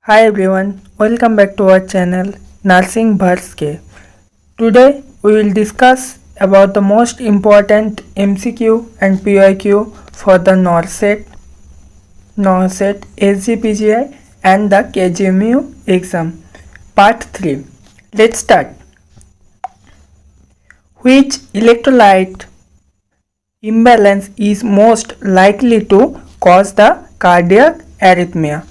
Hi everyone, welcome back to our channel Nursing Bhars K. Today we will discuss about the most important MCQ and PYQ for the NORCET, SGPGI and the KGMU exam. Part 3. Let's start. Which electrolyte imbalance is most likely to cause the cardiac arrhythmia?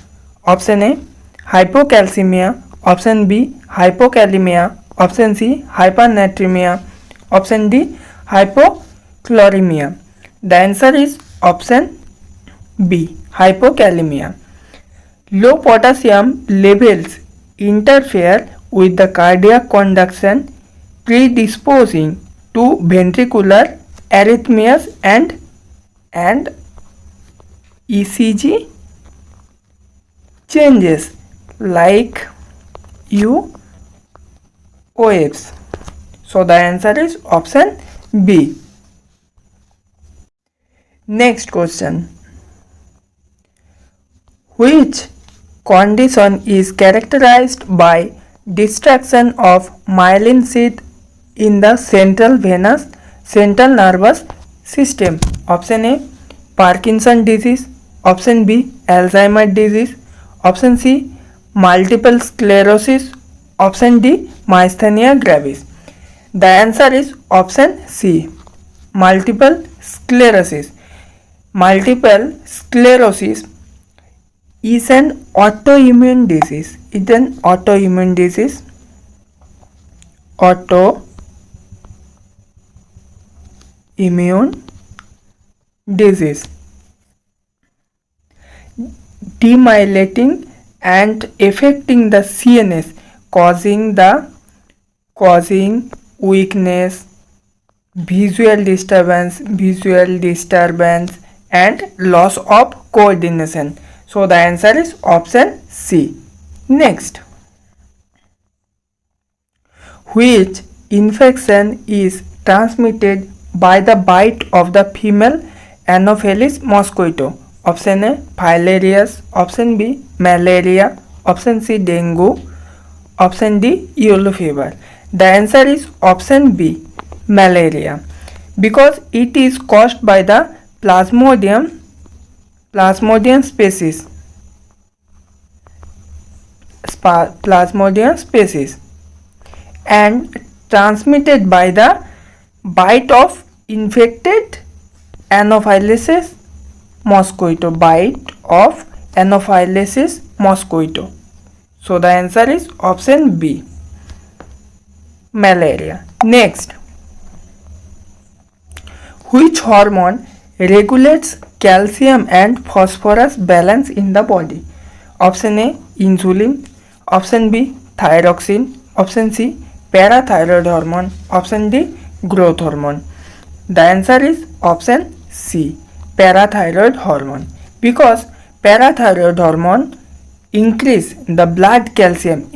Option A, hypocalcemia. Option B, hypokalemia. Option C, hypernatremia. Option D, hypochloremia. The answer is option B, hypokalemia. Low potassium levels interfere with the cardiac conduction, predisposing to ventricular arrhythmias and ECG changes like UOFs. So the answer is option B. Next question. Which condition is characterized by destruction of myelin sheath in the central nervous system? Option A, Parkinson disease. Option B, Alzheimer's disease. Option C, multiple sclerosis. Option D, myasthenia gravis. The answer is option C, multiple sclerosis. Multiple sclerosis is an autoimmune disease. Autoimmune disease, demyelinating and affecting the CNS, causing weakness, visual disturbance and loss of coordination. So the answer is option C. Next. Which infection is transmitted by the bite of the female Anopheles mosquito? Option A, filarias. Option B, malaria. Option C, dengue. Option D, yellow fever. The answer is option B, malaria, because it is caused by the Plasmodium species. And transmitted by the bite of infected Anopheles mosquito. So the answer is option B, malaria. Next. Which hormone regulates calcium and phosphorus balance in the body? Option A, insulin. Option B, thyroxine. Option C, parathyroid hormone. Option D, growth hormone. The answer is option C, parathyroid hormone, because parathyroid hormone increase the blood calcium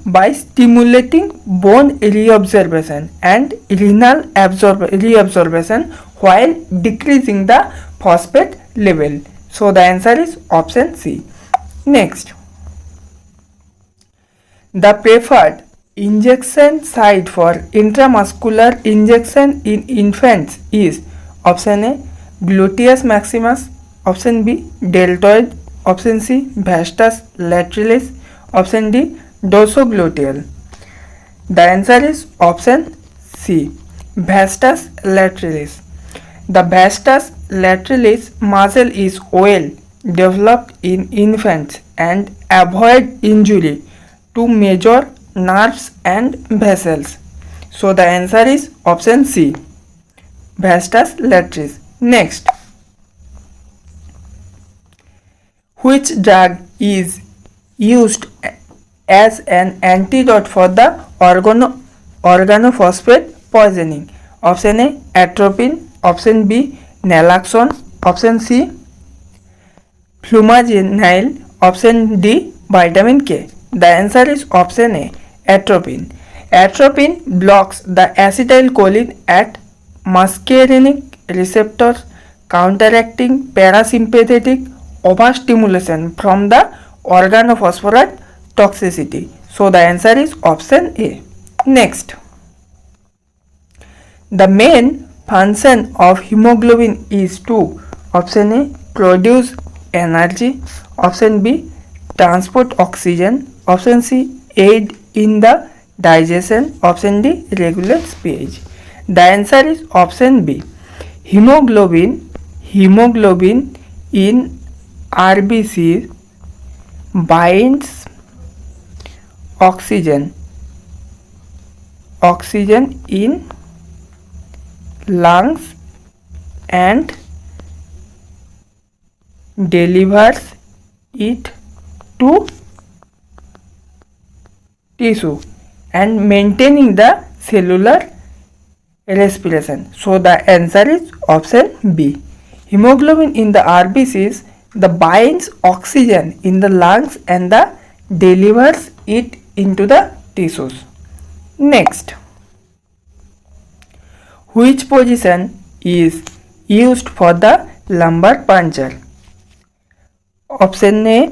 by stimulating bone reabsorption and renal reabsorption while decreasing the phosphate level. So the answer is option C. Next. The preferred injection site for intramuscular injection in infants is option A, gluteus maximus. Option B, deltoid. Option C, vastus lateralis. Option D, dorsogluteal. The answer is option C, vastus lateralis. The vastus lateralis muscle is well developed in infants and avoid injury to major nerves and vessels. So the answer is option C, vastus lateralis. Next. Which drug is used as an antidote for the organophosphate poisoning? Option A, atropine. Option B, naloxone. Option C, flumazenil. Option D, vitamin K. The answer is option A, atropine. Atropine blocks the acetylcholine at muscarinic receptors counteracting parasympathetic overstimulation from the organophosphorus toxicity. So the answer is option A. Next, the main function of hemoglobin is to option A produce energy, option B transport oxygen, option C aid in the digestion, option D regulates pH. The answer is option B. Hemoglobin in RBC binds oxygen in lungs and delivers it to tissue and maintaining the cellular respiration. So the answer is option B. Hemoglobin in the RBCs the binds oxygen in the lungs and the delivers it into the tissues. Next, which position is used for the lumbar puncture? Option A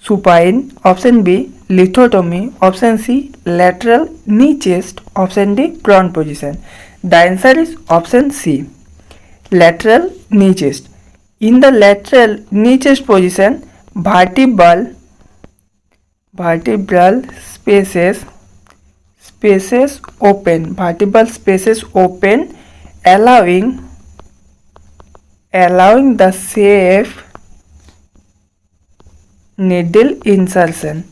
supine, option B lithotomy, option C lateral knee chest, option D prone position. The answer is option C, lateral knee chest. In the lateral knee chest position, vertebral spaces open, allowing the safe needle insertion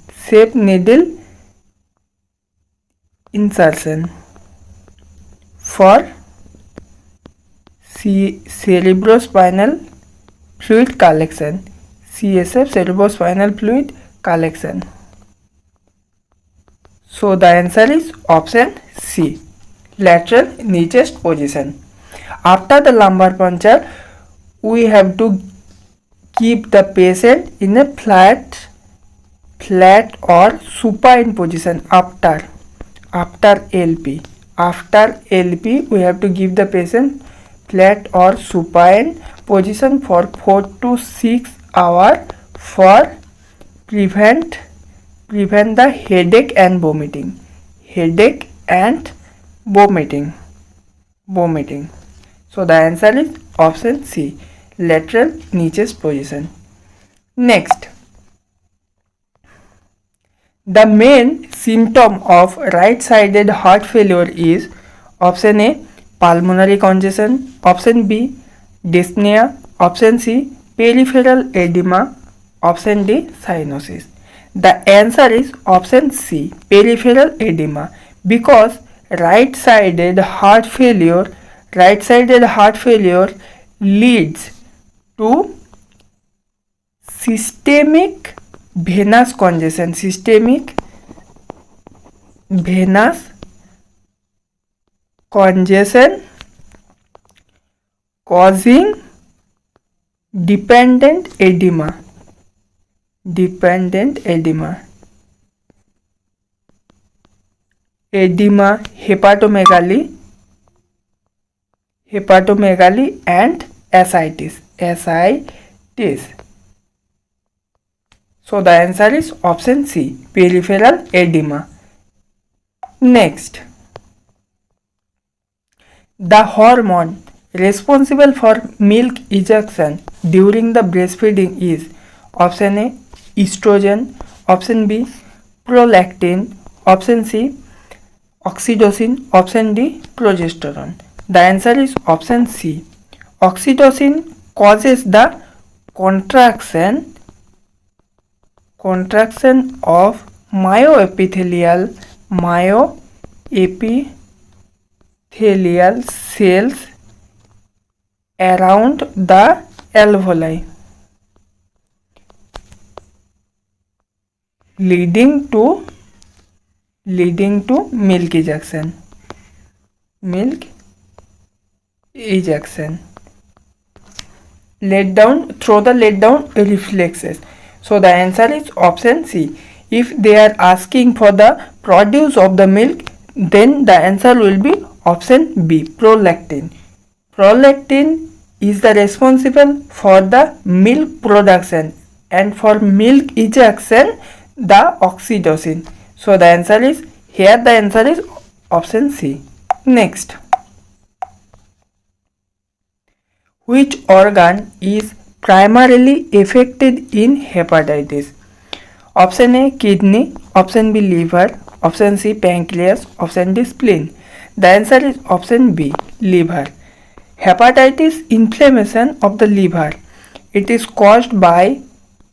for cerebrospinal fluid collection, CSF cerebrospinal fluid collection. So the answer is option C, lateral knee chest position. After the lumbar puncture, we have to keep the patient in a flat or supine position after LP. After LP, we have to give the patient flat or supine position for 4 to 6 hours for prevent the headache and vomiting. So the answer is option C, lateral knee chest position. Next, the main symptom of right-sided heart failure is option A pulmonary congestion, option B dyspnea, option C peripheral edema, option D cyanosis. The answer is option C, peripheral edema, because right-sided heart failure leads to systemic venous congestion, causing dependent edema, hepatomegaly and ascites. So the answer is option C, peripheral edema. Next, the hormone responsible for milk ejection during the breastfeeding is option A estrogen, option B prolactin, option C oxytocin, option D progesterone. The answer is option C. Oxytocin causes the contraction of myoepithelial cells around the alveoli, leading to milk ejection. Through the letdown reflexes. So the answer is option C. If they are asking for the produce of the milk, then the answer will be option B, prolactin. Prolactin is the responsible for the milk production and for milk ejection the oxytocin. So the answer is option C. Next, which organ is primarily affected in hepatitis? Option A kidney, option B liver, option C pancreas, option D spleen. The answer is option B liver. Hepatitis inflammation of the liver. It is caused by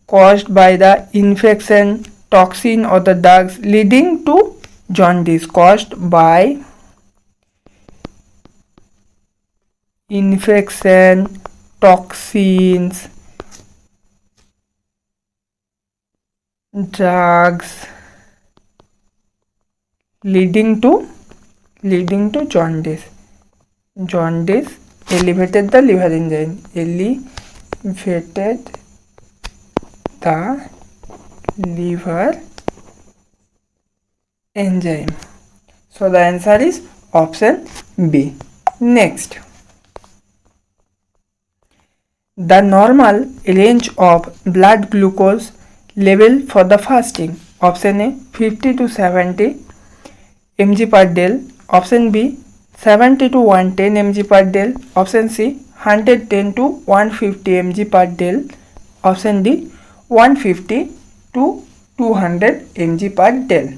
the infection, toxin or the drugs leading to jaundice. Caused by infection, toxins, drugs leading to jaundice. Jaundice elevated the liver enzyme. Elevated the liver enzyme. So the answer is option B. Next, the normal range of blood glucose level for the fasting. Option A 50 to 70 mg per del. Option B 70 to 110 mg per del. Option C 110 to 150 mg per del. Option D 150 to 200 mg per del.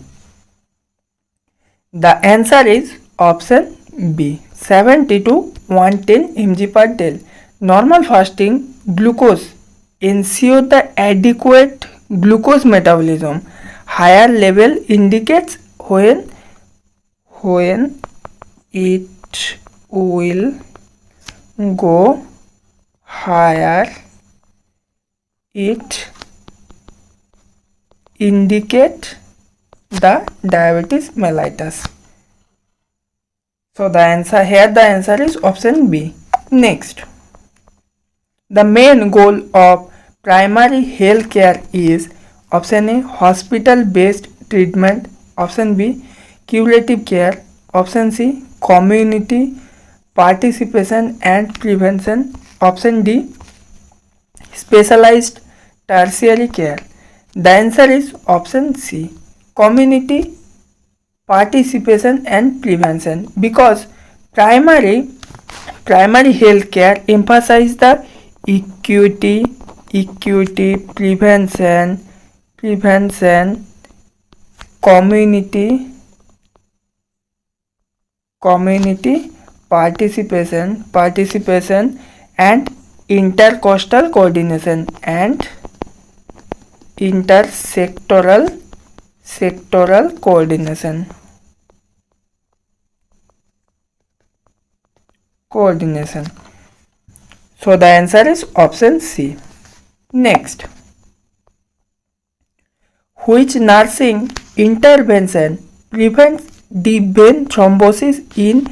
The answer is option B 70 to 110 mg per del. Normal fasting glucose ensure the adequate glucose metabolism. Higher level indicates when it will go higher. It indicate the diabetes mellitus. So the answer is option B. Next, the main goal of primary health care is option A hospital based treatment, option B curative care, option C community participation and prevention, option D specialized tertiary care. The answer is option C community participation and prevention, because primary health care emphasize the equity, prevention, community participation and intercostal coordination and intersectoral coordination. So the answer is option C. Next, which nursing intervention prevents the vein thrombosis in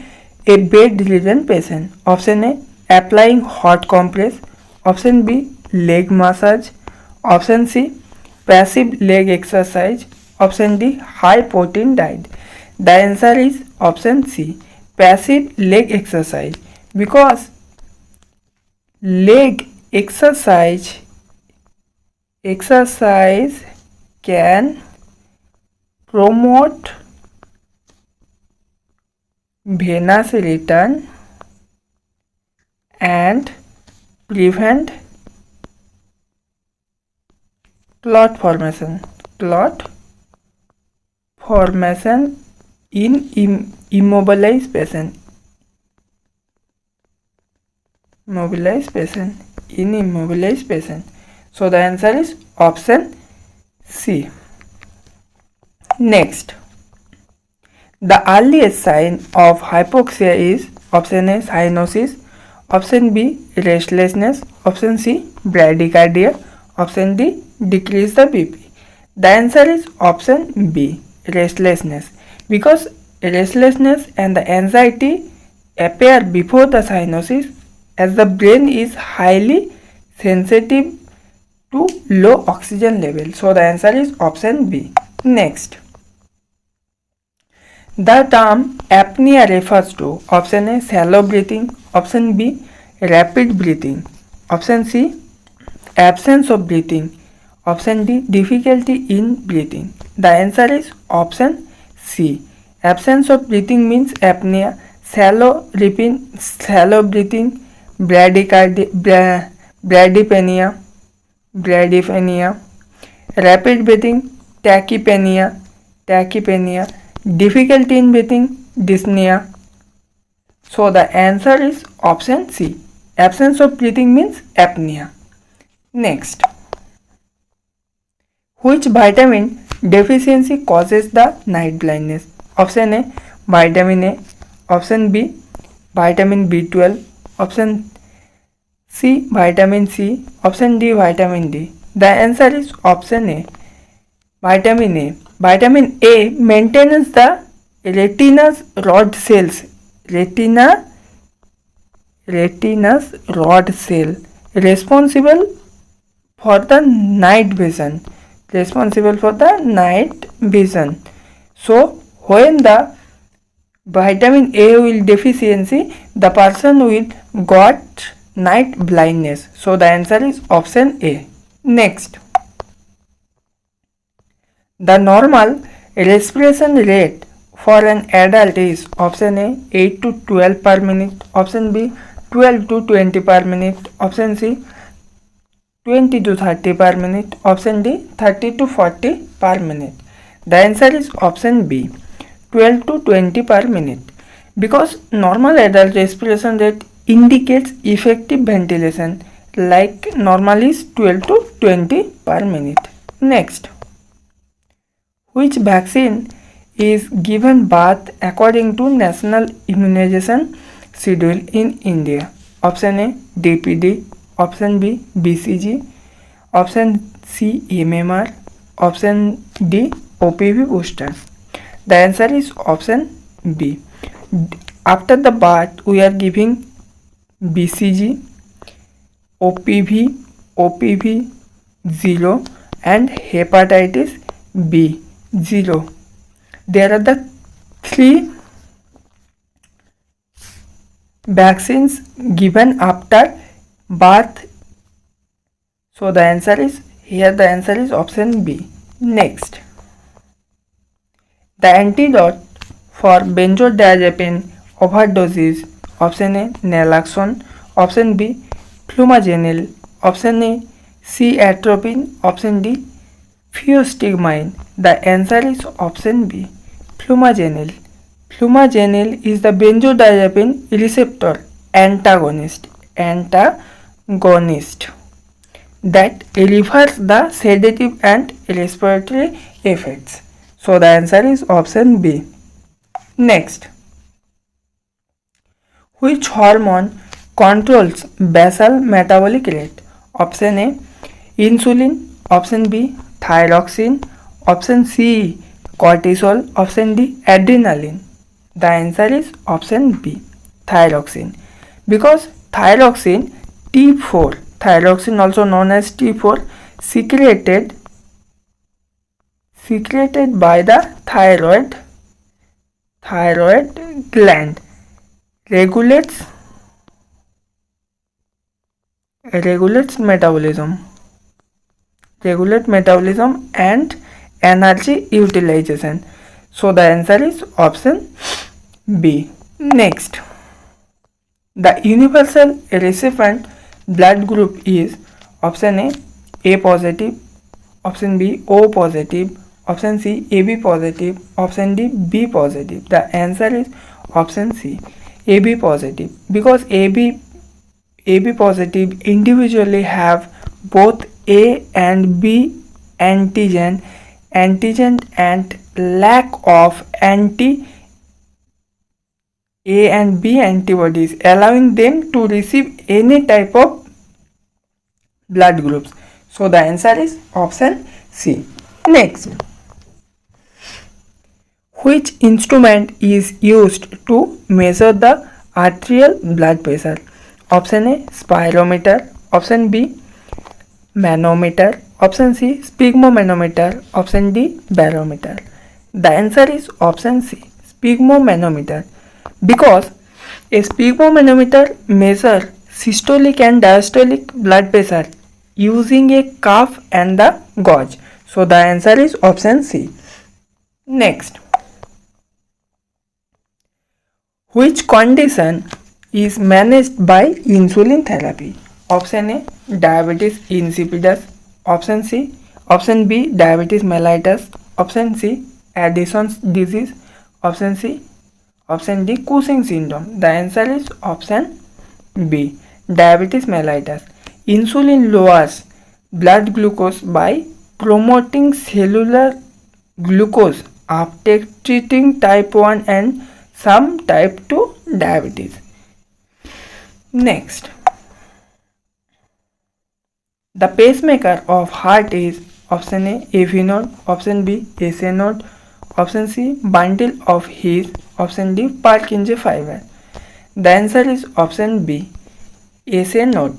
a bedridden patient? Option A applying hot compress, option B leg massage, option C passive leg exercise, option D high protein diet. The answer is option C passive leg exercise, because leg exercise can promote venous return and prevent clot formation in immobilized patient. So the answer is option C. Next, the earliest sign of hypoxia is option A cyanosis, option B restlessness, option C bradycardia, option D decrease the BP. The answer is option B restlessness, because restlessness and the anxiety appear before the cyanosis, as the brain is highly sensitive to low oxygen level. So the answer is option B. Next, the term apnea refers to option A shallow breathing, option B rapid breathing. Option C, absence of breathing. Option D, difficulty in breathing. The answer is option C. Absence of breathing means apnea, shallow breathing, bradypnea, rapid breathing, tachypnea, difficulty in breathing, dyspnea. So the answer is option C. Absence of breathing means apnea. Next, which vitamin deficiency causes the night blindness? Option A, vitamin A. Option B, vitamin B12. Option C, vitamin C. Option D, vitamin D. The answer is option A, vitamin A. Vitamin A maintains the retina's rod cells. Retina's rod cell responsible for the night vision. So when the vitamin A will deficiency, the person will got night blindness. So the answer is option A. Next, the normal respiration rate for an adult is option A, 8 to 12 per minute. Option B, 12 to 20 per minute. Option C, 20 to 30 per minute. Option D, 30 to 40 per minute. The answer is option B, 12 to 20 per minute, because normal adult respiration rate indicates effective ventilation, like normal is 12 to 20 per minute. Next, which vaccine is given birth according to National Immunization Schedule in India? Option A, DPD. Option B, BCG. Option C, MMR. Option D, OPV booster. The answer is option B. After the birth, we are giving BCG, OPV 0 and hepatitis B 0. There are the 3 vaccines given after birth. So the answer is option B. Next, the antidote for benzodiazepine overdose is option A, naloxone. Option B, flumazenil. Option A, C, atropine. Option D, fuostigmine. The answer is option B, flumazenil. Flumazenil is the benzodiazepine receptor antagonist that reverses the sedative and respiratory effects. So the answer is option B. Next, which hormone controls basal metabolic rate? Option A, insulin. Option B, thyroxine. Option C, cortisol. Option D, adrenaline. The answer is option B, thyroxine, because thyroxine T4, thyroxine also known as T4, secreted by the thyroid gland, regulates metabolism and energy utilization. So the answer is option B. Next, the universal recipient blood group is option A positive. Option B, O positive. Option C, AB positive. Option D, B positive. The answer is option C, AB positive, because AB positive individually have both A and B antigen and lack of anti A and B antibodies, allowing them to receive any type of blood groups. So the answer is option C. Next, which instrument is used to measure the arterial blood pressure? Option A, spirometer. Option B, manometer. Option C, sphygmomanometer. Option D, barometer. The answer is option C, sphygmomanometer, because a sphygmomanometer measures systolic and diastolic blood pressure using a cuff and the gauge. So the answer is option C. Next, which condition is managed by insulin therapy? Option A, diabetes insipidus. Option C, option B, diabetes mellitus. Option C, Addison's disease. Option C, option D, Cushing syndrome. The answer is option B, diabetes mellitus. Insulin lowers blood glucose by promoting cellular glucose uptake, treating type 1 and some type 2 diabetes. Next, the pacemaker of heart is option A, AV node, option B, SA node, option C, bundle of His, option D, Purkinje fiber. The answer is option B, SA node,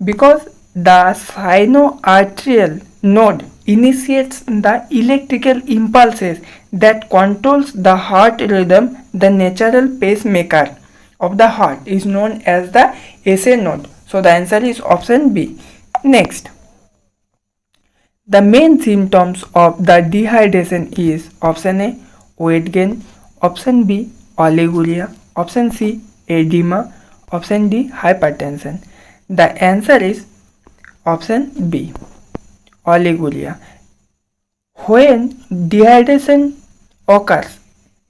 because the sinoatrial node initiates the electrical impulses that controls the heart rhythm. The natural pacemaker of the heart is known as the SA node. So the answer is option B. Next, the main symptoms of the dehydration is option A, weight gain, option B, oliguria, option C, edema, option D, hypertension. The answer is option B, oliguria. When dehydration occurs,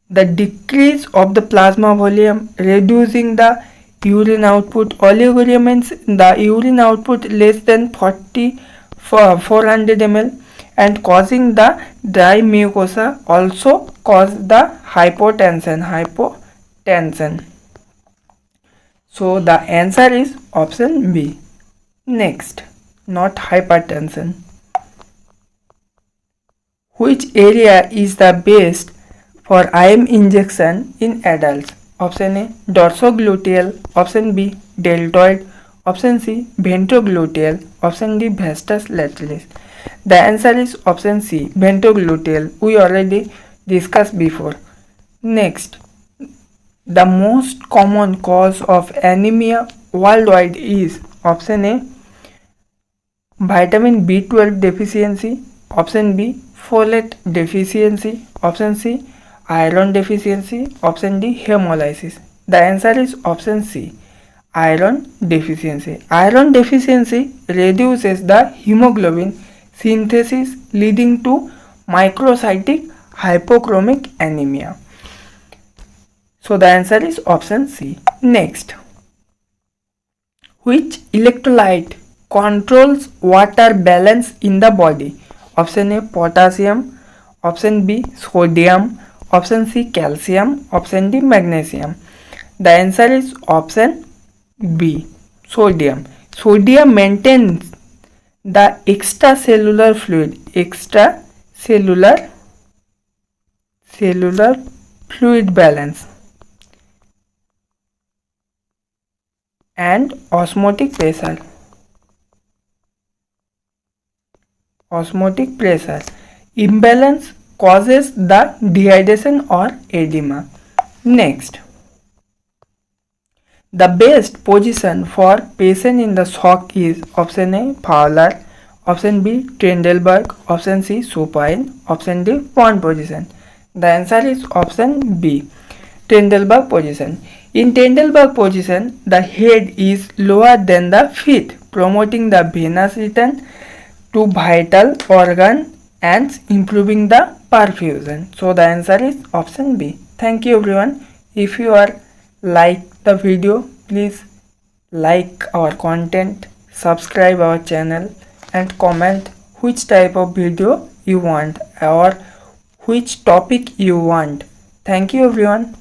the decrease of the plasma volume, reducing the urine output. Oliguria means the urine output less than 400 ml and causing the dry mucosa, also cause the hypotension. So the answer is option B. Next, not hypertension. Which area is the best for IM injection in adults? Option A, dorsogluteal, option B, deltoid, option C, ventrogluteal, option D, vastus lateralis. The answer is option C, ventrogluteal. We already discussed before. Next, the most common cause of anemia worldwide is option A, vitamin B12 deficiency, option B, folate deficiency, option C, iron deficiency, option D, hemolysis. The answer is option C, iron deficiency. Iron deficiency reduces the hemoglobin synthesis, leading to microcytic hypochromic anemia. So the answer is option C. Next, which electrolyte controls water balance in the body? Option A, potassium, option B, sodium, option C, calcium, option D, magnesium. The answer is option B, sodium. Sodium maintains the extracellular fluid balance and osmotic pressure. Imbalance causes the dehydration or edema. Next, the best position for patient in the shock is option A, Fowler, option B, Trendelenburg, option C, supine, option D, Pond position. The answer is option B, Trendelenburg position. In Trendelenburg position, the head is lower than the feet, promoting the venous return to vital organ and improving the perfusion. So the answer is option B. Thank you everyone. If you are like the video, please like our content, subscribe our channel and comment which type of video you want or which topic you want. Thank you everyone.